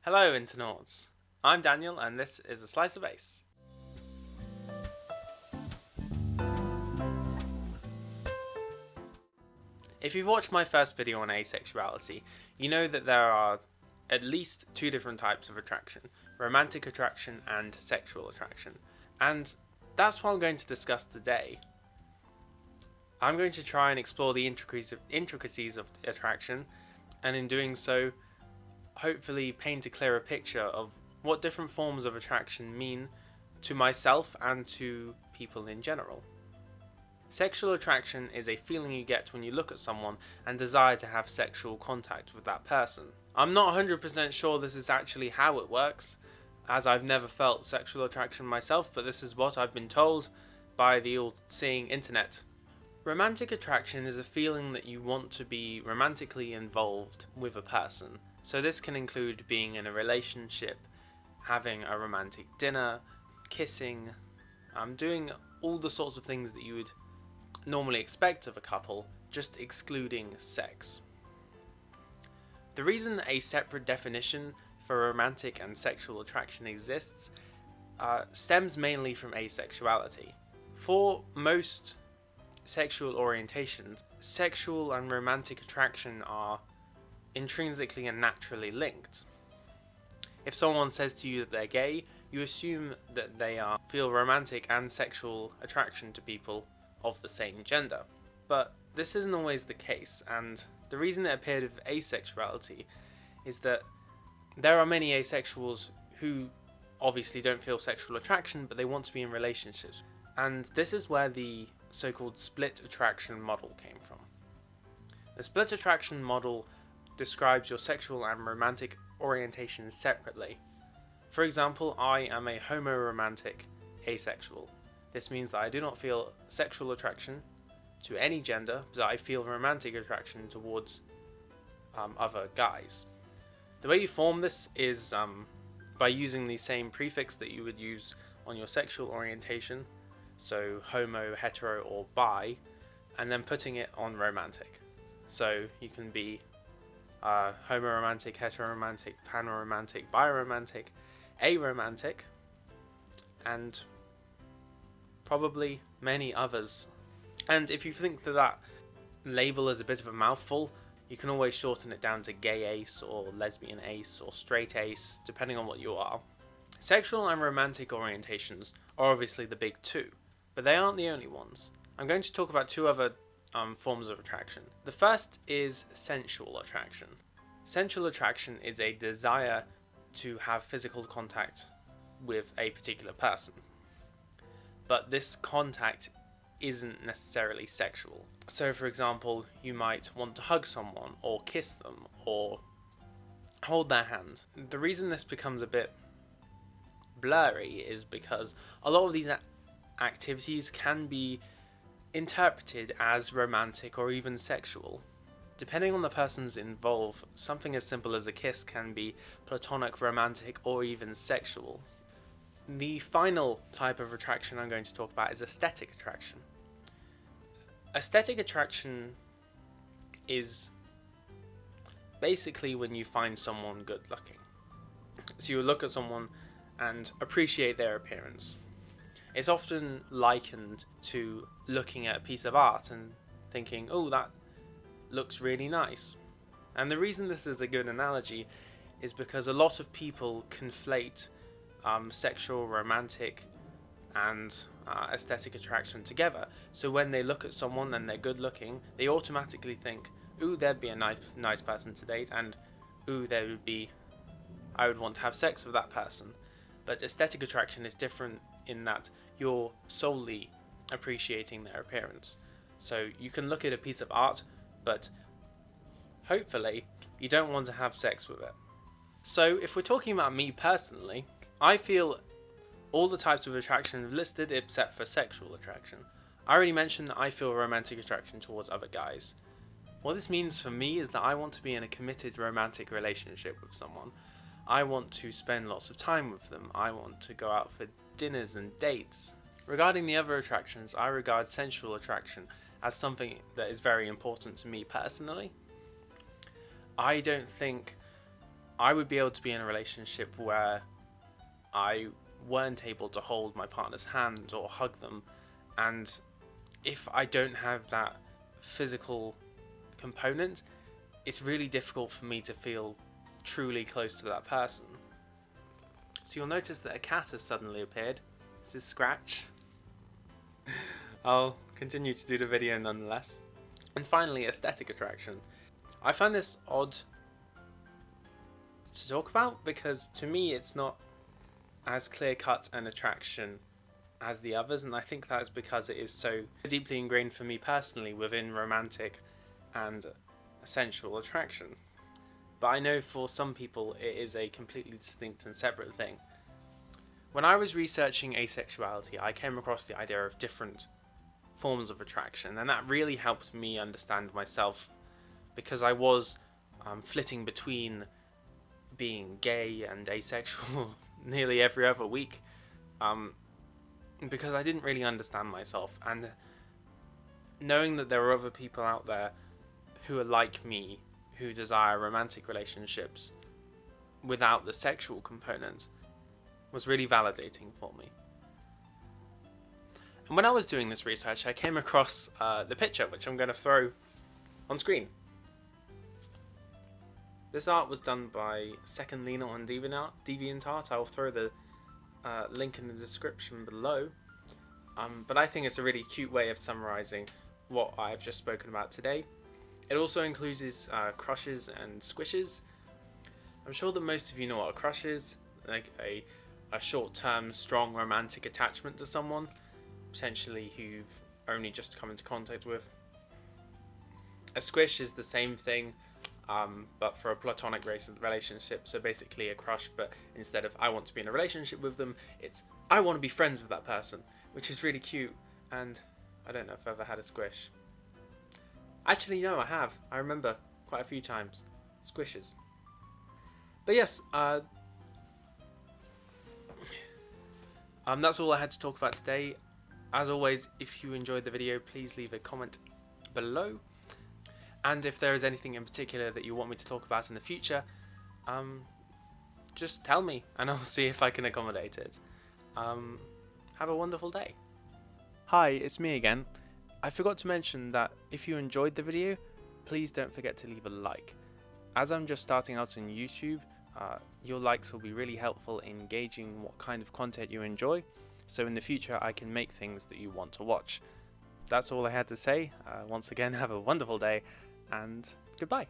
Hello, internauts. I'm Daniel, and this is a Slice of Ace. If you've watched my first video on asexuality, you know that there are at least two different types of attraction: romantic attraction and sexual attraction. And that's what I'm going to discuss today. I'm going to try and explore the intricacies of attraction, and in doing so, hopefully paint a clearer picture of what different forms of attraction mean to myself and to people in general. Sexual attraction is a feeling you get when you look at someone and desire to have sexual contact with that person. I'm not 100% sure this is actually how it works, as I've never felt sexual attraction myself, but this is what I've been told by the all-seeing internet. Romantic attraction is a feeling that you want to be romantically involved with a person. So this can include being in a relationship, having a romantic dinner, kissing, doing all the sorts of things that you would normally expect of a couple, just excluding sex. The reason a separate definition for romantic and sexual attraction exists stems mainly from asexuality. For most sexual orientations, sexual and romantic attraction are intrinsically and naturally linked. If someone says to you that they're gay, you assume that they feel romantic and sexual attraction to people of the same gender. But this isn't always the case, and the reason it appeared with asexuality is that there are many asexuals who obviously don't feel sexual attraction, but they want to be in relationships. And this is where the so-called split attraction model came from. The split attraction model describes your sexual and romantic orientation separately. For example, I am a homoromantic asexual. This means that I do not feel sexual attraction to any gender, but I feel romantic attraction towards other guys. The way you form this is by using the same prefix that you would use on your sexual orientation, so homo, hetero, or bi, and then putting it on romantic. So you can be homoromantic, heteroromantic, panromantic, biromantic, aromantic, and probably many others. And if you think that label is a bit of a mouthful, you can always shorten it down to gay ace or lesbian ace or straight ace, depending on what you are. Sexual and romantic orientations are obviously the big two, but they aren't the only ones. I'm going to talk about two other forms of attraction. The first is sensual attraction. Sensual attraction is a desire to have physical contact with a particular person. But this contact isn't necessarily sexual. So for example, you might want to hug someone, or kiss them, or hold their hand. The reason this becomes a bit blurry is because a lot of these activities can be interpreted as romantic or even sexual. Depending on the persons involved, something as simple as a kiss can be platonic, romantic, or even sexual. The final type of attraction I'm going to talk about is aesthetic attraction. Aesthetic attraction is basically when you find someone good looking. So you look at someone and appreciate their appearance. It's often likened to looking at a piece of art and thinking, oh, that looks really nice. And the reason this is a good analogy is because a lot of people conflate sexual, romantic, and aesthetic attraction together. So when they look at someone and they're good looking, they automatically think, ooh, they'd be a nice person to date, and ooh, I would want to have sex with that person. But aesthetic attraction is different in that you're solely appreciating their appearance. So you can look at a piece of art, but hopefully you don't want to have sex with it. So if we're talking about me personally, I feel all the types of attraction listed except for sexual attraction. I already mentioned that I feel romantic attraction towards other guys. What this means for me is that I want to be in a committed romantic relationship with someone. I want to spend lots of time with them. I want to go out for dinners and dates. Regarding the other attractions, I regard sensual attraction as something that is very important to me personally. I don't think I would be able to be in a relationship where I weren't able to hold my partner's hand or hug them, and if I don't have that physical component, it's really difficult for me to feel truly close to that person. So you'll notice that a cat has suddenly appeared. This is Scratch. I'll continue to do the video nonetheless. And finally, aesthetic attraction. I find this odd to talk about because to me it's not as clear-cut an attraction as the others, and I think that is because it is so deeply ingrained for me personally within romantic and sensual attraction. But I know for some people it is a completely distinct and separate thing. When I was researching asexuality, I came across the idea of different forms of attraction, and that really helped me understand myself, because I was flitting between being gay and asexual nearly every other week, because I didn't really understand myself, and knowing that there are other people out there who are like me, who desire romantic relationships without the sexual component, was really validating for me. And when I was doing this research, I came across the picture, which I'm going to throw on screen. This art was done by Second Lena on DeviantArt. I'll throw the link in the description below. But I think it's a really cute way of summarising what I've just spoken about today. It also includes crushes and squishes. I'm sure that most of you know what a crush is, like a short-term, strong romantic attachment to someone, potentially who you've only just come into contact with. A squish is the same thing, but for a platonic relationship. So basically a crush, but instead of I want to be in a relationship with them, it's I want to be friends with that person, which is really cute. And I don't know if I've ever had a squish. Actually, no, I have. I remember quite a few times. Squishes. But yes, that's all I had to talk about today. As always, if you enjoyed the video, please leave a comment below. And if there is anything in particular that you want me to talk about in the future, just tell me and I'll see if I can accommodate it. Have a wonderful day. Hi, it's me again. I forgot to mention that if you enjoyed the video, please don't forget to leave a like. As I'm just starting out on YouTube, your likes will be really helpful in gauging what kind of content you enjoy, so in the future I can make things that you want to watch. That's all I had to say. Once again, have a wonderful day, and goodbye.